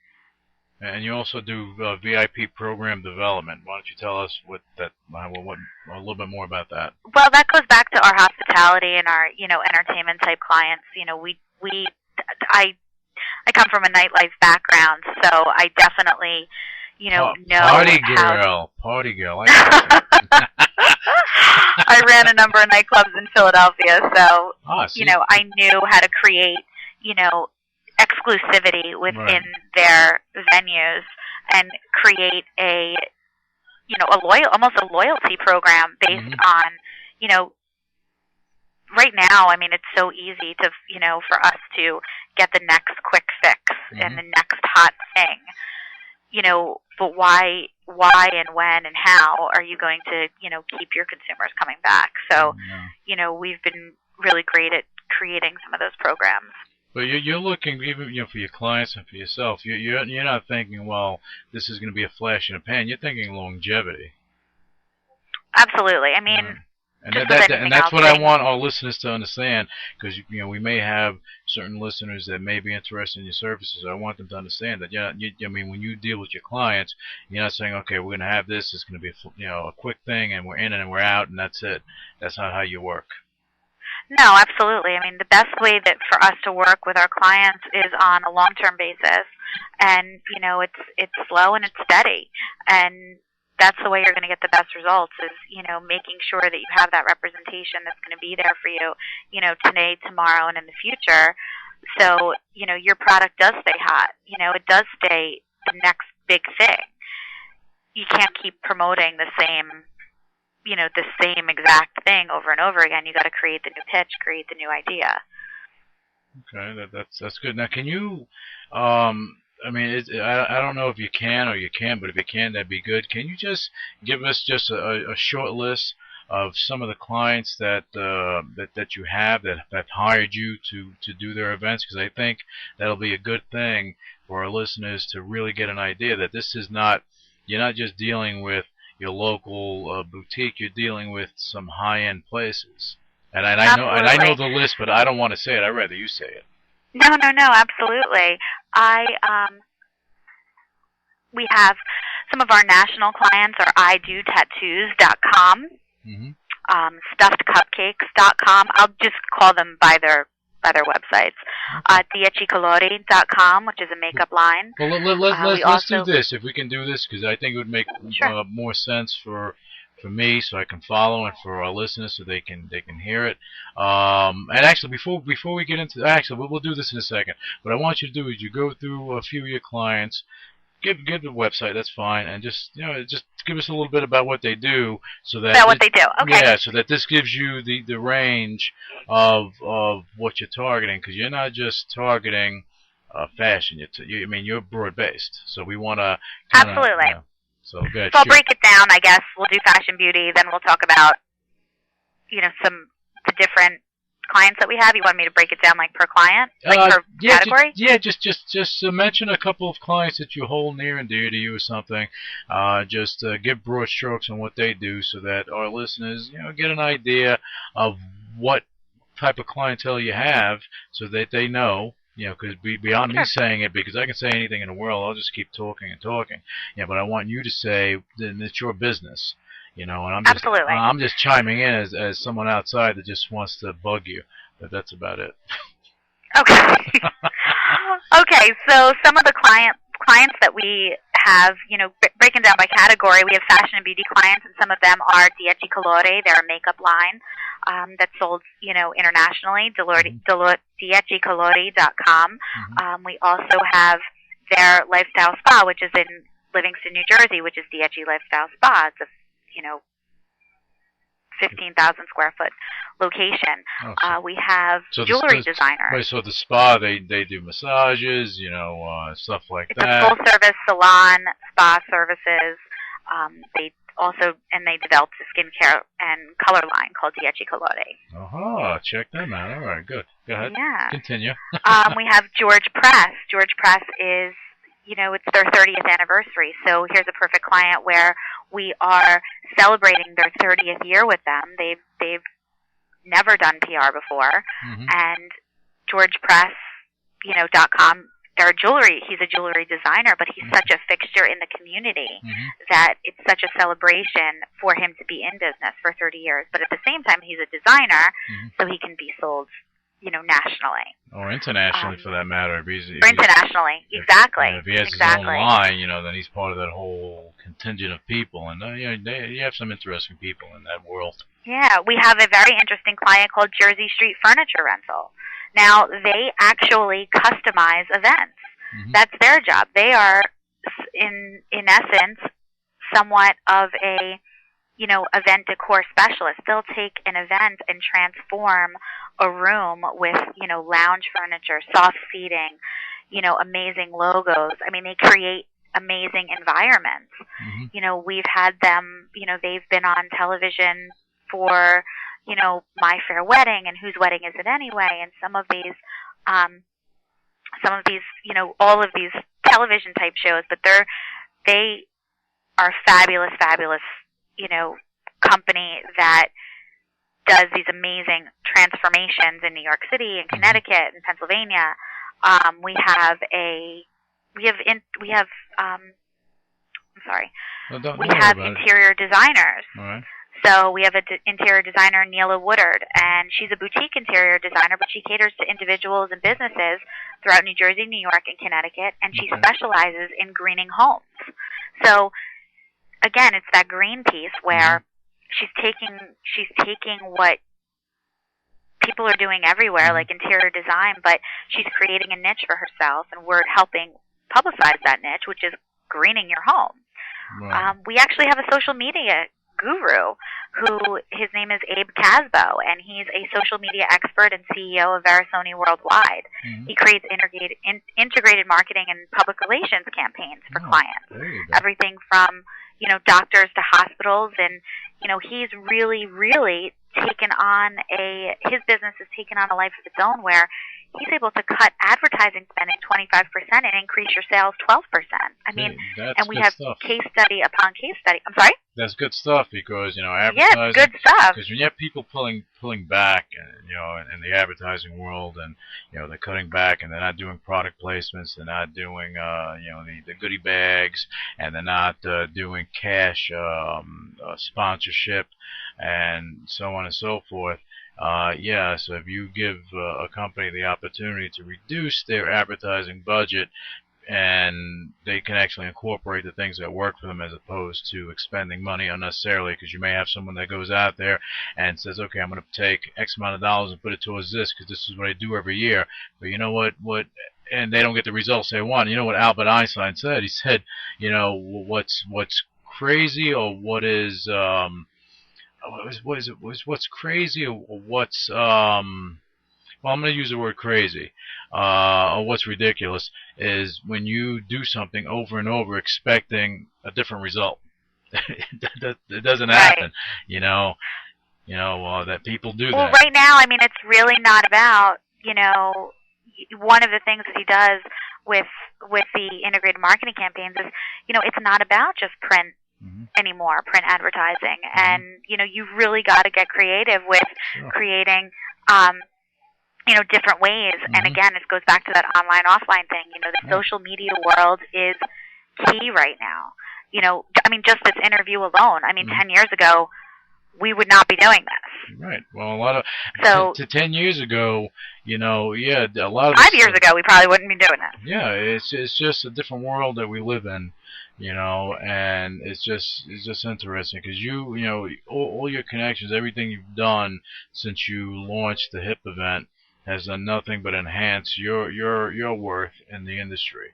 And you also do VIP program development. Why don't you tell us what a little bit more about that? Well, that goes back to our hospitality and our entertainment type clients. I come from a nightlife background, so I definitely know party girl. I ran a number of nightclubs in Philadelphia, so I knew how to create exclusivity within their venues and create almost a loyalty program based on right now. I mean, it's so easy to for us to get the next quick fix and the next hot thing. But why and when and how are you going to, keep your consumers coming back? So, we've been really great at creating some of those programs. But you're looking even, for your clients and for yourself. You're not thinking, well, this is going to be a flash in the pan. You're thinking longevity. Absolutely. I mean. And that's what I want our listeners to understand, because we may have certain listeners that may be interested in your services. I want them to understand that when you deal with your clients, you're not saying, okay, we're going to have this. It's going to be a quick thing, and we're in and we're out, and that's it. That's not how you work. No, absolutely. I mean, the best way that for us to work with our clients is on a long-term basis, and it's slow and it's steady, and that's the way you're going to get the best results is, making sure that you have that representation that's going to be there for you, today, tomorrow, and in the future. So, your product does stay hot. It does stay the next big thing. You can't keep promoting the same exact thing over and over again. You got to create the new pitch, create the new idea. Okay, that's good. Now, can you, I don't know if you can or you can, but if you can, that'd be good. Can you just give us just a short list of some of the clients that you have that hired you to do their events? Because I think that'll be a good thing for our listeners to really get an idea that you're not just dealing with your local boutique. You're dealing with some high-end places. And I know the list, but I don't want to say it. I'd rather you say it. No, absolutely. We have some of our national clients are idotattoos.com, stuffedcupcakes.com. I'll just call them by their websites. Diecicolori.com, which is a makeup line. Well, let's do this, if we can do this, because I think it would make more sense for me, so I can follow, and for our listeners, so they can hear it. And actually, before we get into we'll do this in a second. What I want you to do is you go through a few of your clients, give the website, that's fine, and just give us a little bit about what they do, so that what they do. Okay. Yeah, so that this gives you the range of what you're targeting, because you're not just targeting fashion. You're broad based, so we want to absolutely. So good. So I'll break it down, I guess. We'll do fashion beauty, then we'll talk about, the different clients that we have. You want me to break it down like per client? Per category? Just mention a couple of clients that you hold near and dear to you or something. Just give broad strokes on what they do, so that our listeners, get an idea of what type of clientele you have, so that they know. Because beyond me saying it, because I can say anything in the world, I'll just keep talking and talking. But I want you to say that it's your business, and I'm just chiming in as someone outside that just wants to bug you. But that's about it. Okay. Okay. So some of the clients that we have, breaking down by category, we have fashion and beauty clients, and some of them are Dieci Colore. They're a makeup line that's sold, internationally, DieciColori.com. We also have their lifestyle spa, which is in Livingston, New Jersey, which is Dieci Lifestyle Spa. It's a, 15,000 square foot location. We have jewelry designers. Right, so the spa, they do massages, stuff like it's that. It's a full service salon, spa services. They developed a skincare and color line called Dieci Colore. Check them out. All right, good. Go ahead. Yeah. Continue. We have George Press. George Press is, it's their 30th anniversary. So here's a perfect client where we are celebrating their 30th year with them. They've never done PR before, and GeorgePress.com. He's a jewelry designer, but he's such a fixture in the community that it's such a celebration for him to be in business for 30 years. But at the same time, he's a designer, so he can be sold, nationally. Or internationally, for that matter. Internationally, exactly. If he has his own line, then he's part of that whole contingent of people. And you have some interesting people in that world. Yeah, we have a very interesting client called Jersey Street Furniture Rental. Now, they actually customize events. That's their job. They are, in essence, somewhat of a, event decor specialist. They'll take an event and transform a room with, lounge furniture, soft seating, amazing logos. I mean, they create amazing environments. We've had them, they've been on television for, My Fair Wedding and Whose Wedding Is It Anyway? And some of these, all of these television type shows, but they are fabulous, company that does these amazing transformations in New York City and Connecticut and Pennsylvania. We have interior designers. All right. So we have an interior designer, Neela Woodard, and she's a boutique interior designer, but she caters to individuals and businesses throughout New Jersey, New York, and Connecticut, and she specializes in greening homes. So, again, it's that green piece where she's taking what people are doing everywhere, like interior design, but she's creating a niche for herself, and we're helping publicize that niche, which is greening your home. Right. We actually have a social media guru who, his name is Abe Casbo, and he's a social media expert and CEO of Verisoni Worldwide. He creates integrated marketing and public relations campaigns for clients. Everything from, doctors to hospitals, and, he's really, really taken on his business has taken on a life of its own where he's able to cut advertising spending 25% and increase your sales 12%. I mean, and we have case study upon case study. I'm sorry? That's good stuff because, advertising. Yeah, good stuff. Because when you have people pulling back, in the advertising world, and, they're cutting back, and they're not doing product placements, they're not doing, the goodie bags, and they're not doing cash sponsorship, and so on and so forth. So if you give a company the opportunity to reduce their advertising budget, and they can actually incorporate the things that work for them as opposed to expending money unnecessarily, because you may have someone that goes out there and says, okay, I'm going to take X amount of dollars and put it towards this because this is what I do every year. But you know what, and they don't get the results they want. You know what Albert Einstein said? He said, what's crazy, or what's crazy, or what's well, I'm going to use the word crazy, or what's ridiculous, is when you do something over and over expecting a different result. It doesn't happen, that people do that. Well, right now, I mean, it's really not about, one of the things that he does with the integrated marketing campaigns is, it's not about just print anymore, print advertising. And, you've really got to get creative with creating, different ways. And again, it goes back to that online, offline thing. The social media world is key right now. I mean, just this interview alone. I mean, 10 years ago, we would not be doing this. Right. Well, a lot of So to 10 years ago, a lot of 5 years ago, we probably wouldn't be doing this. Yeah, it's just a different world that we live in, and it's just interesting because all your connections, everything you've done since you launched the HIP event has done nothing but enhance your worth in the industry.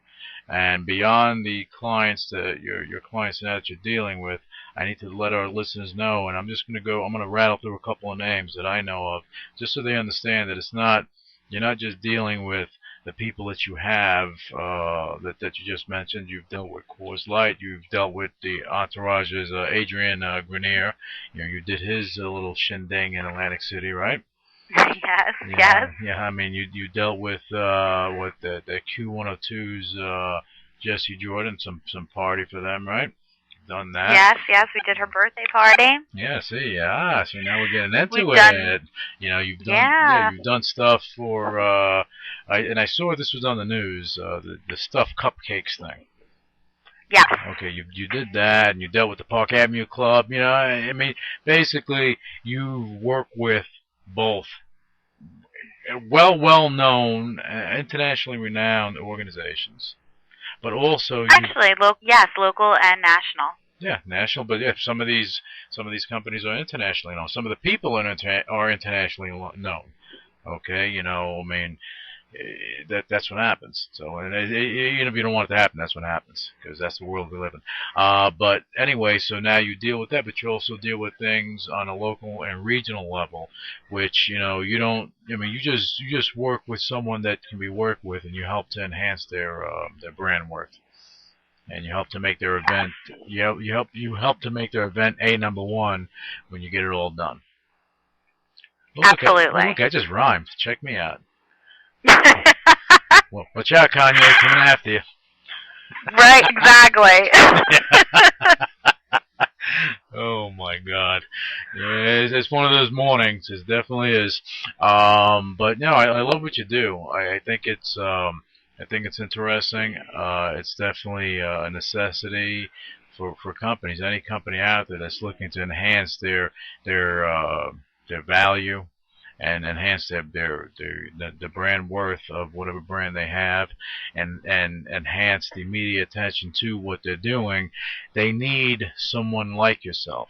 And beyond the clients that your clients now that you're dealing with, I need to let our listeners know, and I'm going to rattle through a couple of names that I know of, just so they understand that you're not just dealing with the people that you have that you just mentioned. You've dealt with Coors Light. You've dealt with the entourages, Adrian Grenier. You did his little shindig in Atlantic City, right? Yes, Yeah, yes. yeah. I mean, you dealt with the Q102's Jesse Jordan, some party for them, right? You've done that. Yes, we did her birthday party. Yeah, see, so now we're getting into We've it. done- You've done stuff for I saw this was on the news, the stuffed cupcakes thing. Yes. Okay, you did that, and you dealt with the Park Avenue Club. I mean, basically, you work with both well known, internationally renowned organizations, but also Actually, local and national. yeah, national. But yeah, some of these companies are internationally known. Some of the people are internationally known. Okay, I mean, that's what happens. So, and even if you don't want it to happen, that's what happens, because that's the world we live in. But anyway, so now you deal with that, but you also deal with things on a local and regional level, which you don't. I mean, you just work with someone that can be worked with, and you help to enhance their brand worth, and you help to make their event. You help to make their event number one when you get it all done. Absolutely. Look, I just rhymed. Check me out. Well, watch out, Kanye, coming after you. Right, exactly. Oh my God, yeah, it's one of those mornings. It definitely is. But no, I love what you do. I think it's interesting. It's definitely a necessity for companies. Any company out there that's looking to enhance their value and enhance the brand worth of whatever brand they have, and enhance the media attention to what they're doing, they need someone like yourself.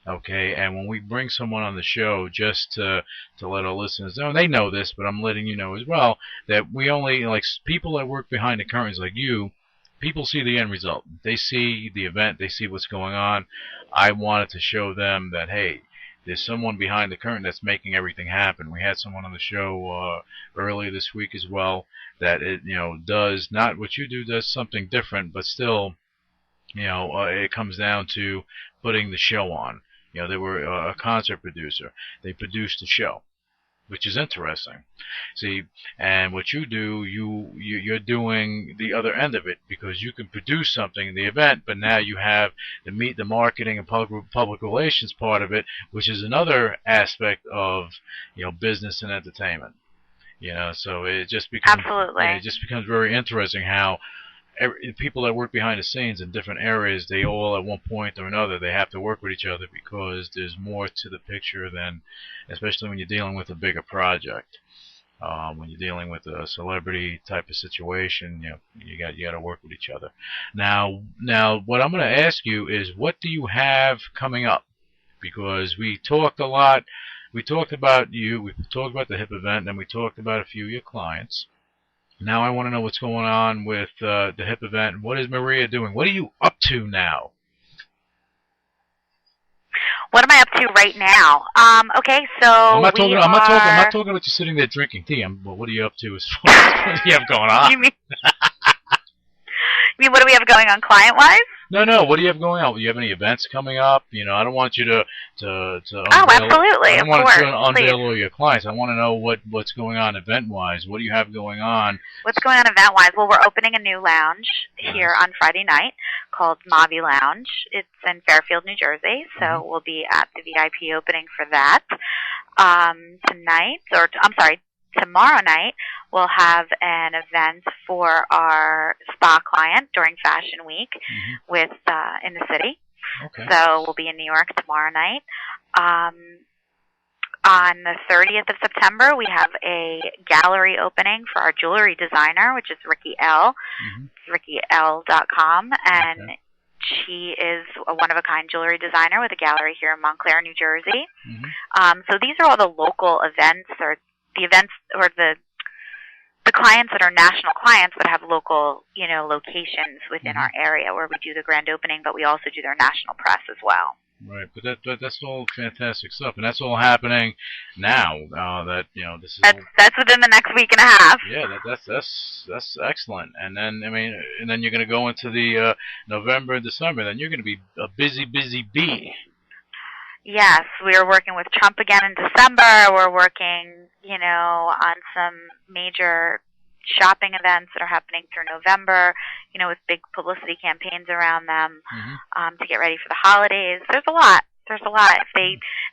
Okay, and when we bring someone on the show, just to let our listeners know, they know this, but I'm letting you know as well, that we only, like, people that work behind the curtains like you, people see the end result. They see the event, they see what's going on. I wanted to show them that, hey, there's someone behind the curtain that's making everything happen. We had someone on the show earlier this week as well that it does not what you do, does something different, but still it comes down to putting the show on. They were a concert producer. They produced the show, which is interesting. See, and what you do, you're doing the other end of it, because you can produce something in the event, but now you have the marketing and public relations part of it, which is another aspect of business and entertainment. So it just becomes Absolutely. It just becomes very interesting how people that work behind the scenes in different areas, they all at one point or another, they have to work with each other, because there's more to the picture than, especially when you're dealing with a bigger project. When you're dealing with a celebrity type of situation, you got to work with each other. Now, what I'm going to ask you is, what do you have coming up? Because we talked a lot. We talked about you. We talked about the HIP event, and we talked about a few of your clients. Now I want to know what's going on with the HIP event. What is Maria doing? What are you up to now? What am I up to right now? Okay, so I'm not talking about you sitting there drinking tea. What are you up to as far as what do you have going on? You mean what do we have going on client-wise? No. What do you have going on? Do you have any events coming up? I don't want you to absolutely. I don't want to unveil Please. all your clients. I want to know what's going on event-wise. What do you have going on? What's going on event-wise? Well, we're opening a new lounge here on Friday night called Mavi Lounge. It's in Fairfield, New Jersey, so we'll be at the VIP opening for that. Tomorrow night, we'll have an event for our spa client during Fashion Week in the city. Okay. So we'll be in New York tomorrow night. On the 30th of September, we have a gallery opening for our jewelry designer, which is Ricky L. It's RickyL.com, and Okay. she is a one-of-a-kind jewelry designer with a gallery here in Montclair, New Jersey. So these are all the local events, or the events, or the clients that are national clients that have local, locations within our area where we do the grand opening, but we also do their national press as well. Right, but that's all fantastic stuff, and that's all happening now. This is That's within the next week and a half. yeah, that's excellent. And then you're going to go into the November and December. Then you're going to be a busy bee. Yes, we are working with Trump again in December. We're working, on some major shopping events that are happening through November, with big publicity campaigns around them, to get ready for the holidays. There's a lot. If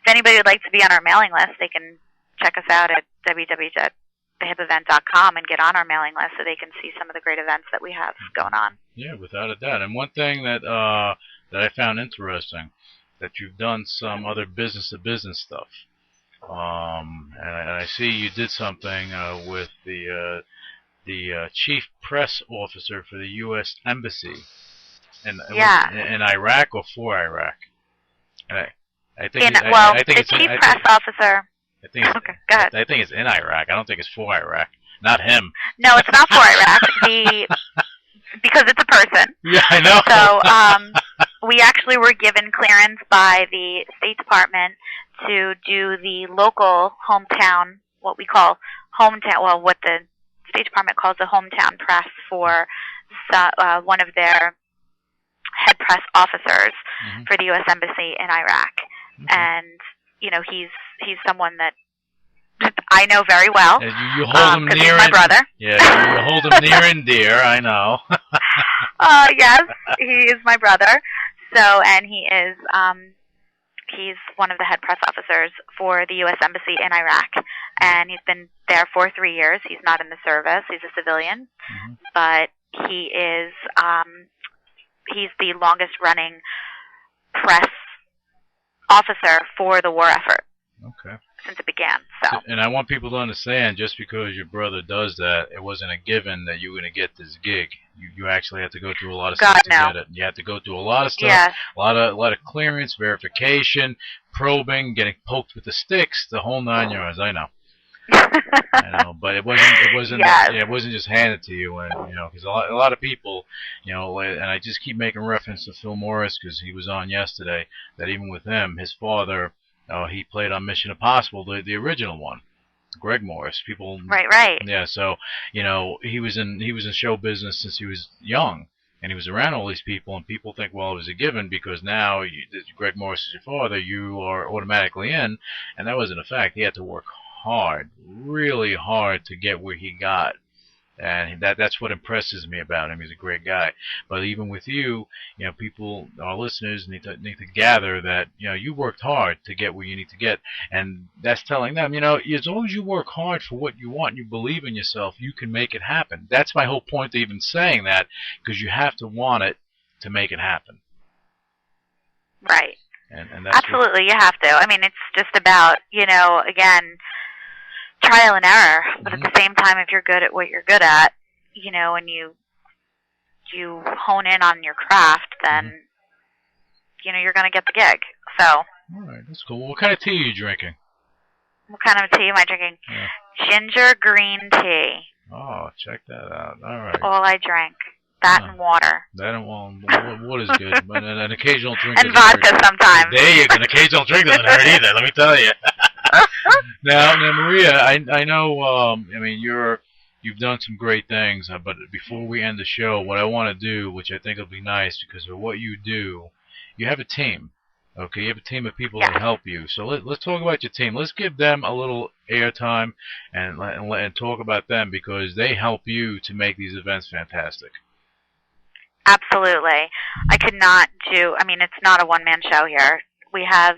anybody would like to be on our mailing list, they can check us out at www.thehipevent.com and get on our mailing list so they can see some of the great events that we have going on. Yeah, without a doubt. And one thing that I found interesting, that you've done some other business-to-business stuff. And I see you did something with the chief press officer for the U.S. Embassy in Iraq or for Iraq. And I think the chief press officer. Okay, go ahead. I think it's in Iraq. I don't think it's for Iraq. Not him. No, it's not for Iraq. Because it's a person. Yeah, I know. So we actually were given clearance by the State Department to do the local hometown, what we call hometown, well, what the State Department calls the hometown press for one of their head press officers for the U.S. Embassy in Iraq. And, he's someone that I know very well. You hold him near he's my brother. Yeah, you hold him near and dear, I know. Yes, he is my brother. So, and he is, he's one of the head press officers for the U.S. Embassy in Iraq. And he's been there for 3 years. He's not in the service. He's a civilian. But he is, he's the longest running press officer for the war effort. Okay. Since it began. So. And I want people to understand, just because your brother does that, it wasn't a given that you were going to get this gig. You actually had to go through a lot of stuff to get it. You had to go through a lot of stuff, a lot of clearance, verification, probing, getting poked with the sticks, the whole 9 yards. I know. I know, but it wasn't just handed to you, and because a lot of people, and I just keep making reference to Phil Morris because he was on yesterday. That even with him, his father. He played on Mission Impossible, the original one, Greg Morris. People, right. Yeah, so he was in show business since he was young, and he was around all these people. And people think, well, it was a given because now Greg Morris is your father, you are automatically in, and that wasn't a fact. He had to work hard, really hard, to get where he got. And that's what impresses me about him. He's a great guy. But even with you, people, our listeners need to gather that you worked hard to get where you need to get, and that's telling them, as long as you work hard for what you want, and you believe in yourself, you can make it happen. That's my whole point to even saying that, because you have to want it to make it happen. Right. And that's absolutely, you have to. I mean, it's just about again, trial and error, but at the same time, if you're good at what you're good at, and you hone in on your craft, then you're going to get the gig. So. All right, that's cool. What kind of tea are you drinking? What kind of tea am I drinking? Yeah. Ginger green tea. Oh, check that out. All right. All I drink. That and water. That and water's good. But an occasional drink. And vodka sometimes. There you go. An occasional drink doesn't hurt either. Let me tell you. Now, Maria, I know. You've done some great things. But before we end the show, what I want to do, which I think will be nice, because of what you do, you have a team. Okay, you have a team of people that help you. So let's talk about your team. Let's give them a little airtime and talk about them, because they help you to make these events fantastic. Absolutely. I could not do, it's not a one-man show here. We have,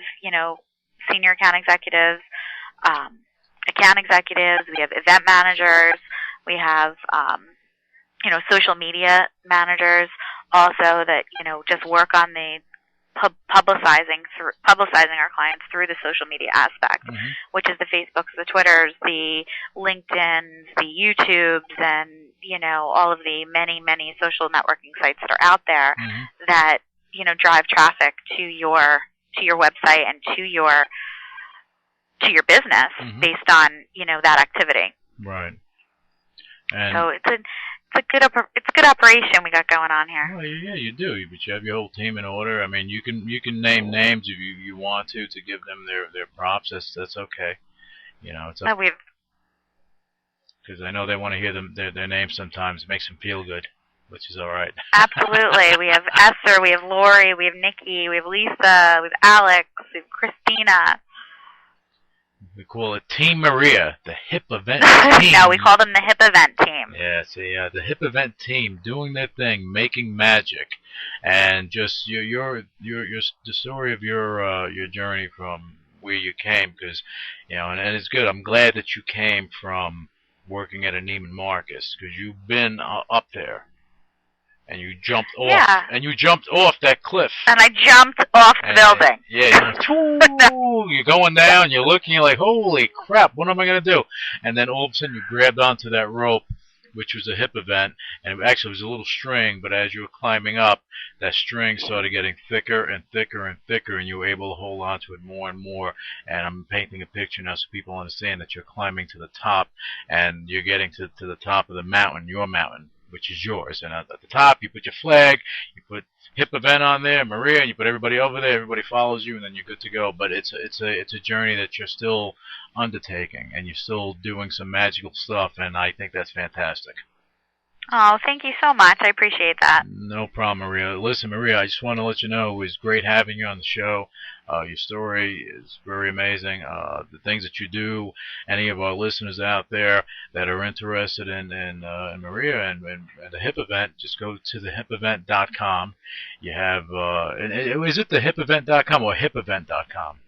senior account executives, we have event managers, we have, social media managers also that, just work on the publicizing our clients through the social media aspect, which is the Facebooks, the Twitters, the LinkedIns, the YouTubes, and all of the many, many social networking sites that are out there that drive traffic to your website and to your business based on that activity. Right. And so it's a good operation we got going on here. Well, yeah, you do. But you have your whole team in order. I mean, you can name names if you want to give them their props. That's okay. It's up, because I know they want to hear their names sometimes. It makes them feel good, which is all right. Absolutely. We have Esther, we have Lori, we have Nikki, we have Lisa, we have Alex, we have Christina. We call it Team Maria, the hip event team. No, we call them the hip event team. Yeah, see, the hip event team doing their thing, making magic, and just the story of your journey from where you came, because and it's good. I'm glad that you came from working at a Neiman Marcus, because you've been up there. And you jumped off. Yeah. And you jumped off that cliff. And I jumped off the building. Yeah, you're going down, you're looking, you're like, holy crap, what am I going to do? And then all of a sudden you grabbed onto that rope, which was a hip event, and it actually was a little string, but as you were climbing up, that string started getting thicker and thicker and thicker, and you were able to hold on to it more and more. And I'm painting a picture now so people understand that you're climbing to the top, and you're getting to the top of the mountain, your mountain, which is yours. And at the top, you put your flag, you put hip event on there, Maria, and you put everybody over there. Everybody follows you, and then you're good to go. But it's a journey that you're still undertaking, and you're still doing some magical stuff, and I think that's fantastic. Oh, thank you so much. I appreciate that. No problem, Maria. Listen, Maria, I just want to let you know it was great having you on the show. Your story is very amazing. The things that you do, any of our listeners out there that are interested in Maria and the hip event, just go to thehipevent.com. You have, is it thehipevent.com or hipevent.com?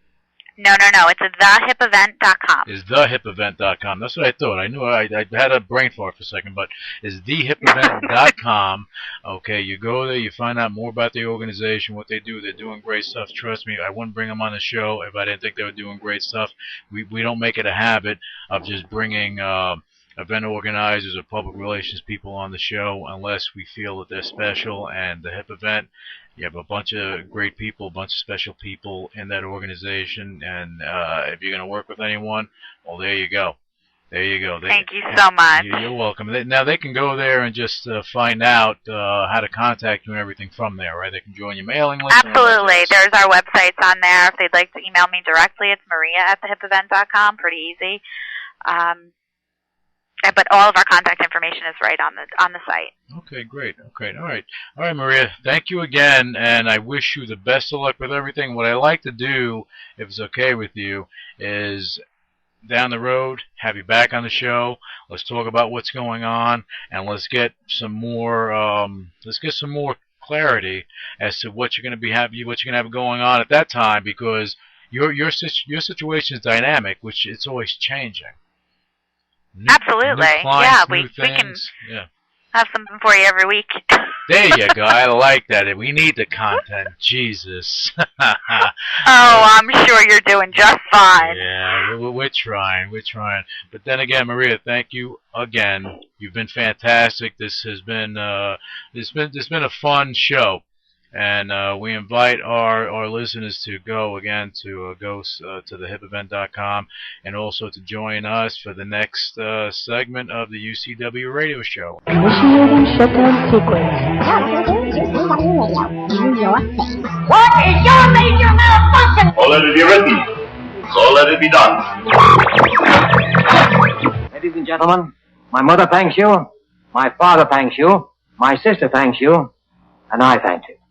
No. It's thehipevent.com. Is thehipevent.com. That's what I thought. I knew I had a brain fart for a second, but is thehipevent.com. Okay, you go there, you find out more about the organization, what they do. They're doing great stuff. Trust me, I wouldn't bring them on the show if I didn't think they were doing great stuff. We don't make it a habit of just bringing event organizers or public relations people on the show unless we feel that they're special. And the hip event, you have a bunch of great people, a bunch of special people in that organization, and if you're going to work with anyone, well, there you go. There you go. Thank you so much. You're welcome. Now they can go there and just find out how to contact you and everything from there, right? They can join your mailing list. Absolutely. There's our websites on there. If they'd like to email me directly, it's maria@thehipevent.com. Pretty easy. But all of our contact information is right on the site. Okay, great. Okay, all right, Maria. Thank you again, and I wish you the best of luck with everything. What I like to do, if it's okay with you, is down the road have you back on the show. Let's talk about what's going on, and let's get some more. Clarity as to what you're going to have going on at that time, because your situation is dynamic, which it's always changing. Absolutely. New clients, we can have something for you every week. There you go. I like that. We need the content. Jesus. Oh, I'm sure you're doing just fine. Yeah, we're trying. But then again, Maria, thank you again. You've been fantastic. This has been a fun show. And we invite our listeners to go to thehipevent.com, and also to join us for the next segment of the UCW radio show. Initiating shutdown sequence. What is your major malfunction? So let it be written. So let it be done. Ladies and gentlemen, my mother thanks you, my father thanks you, my sister thanks you, and I thank you.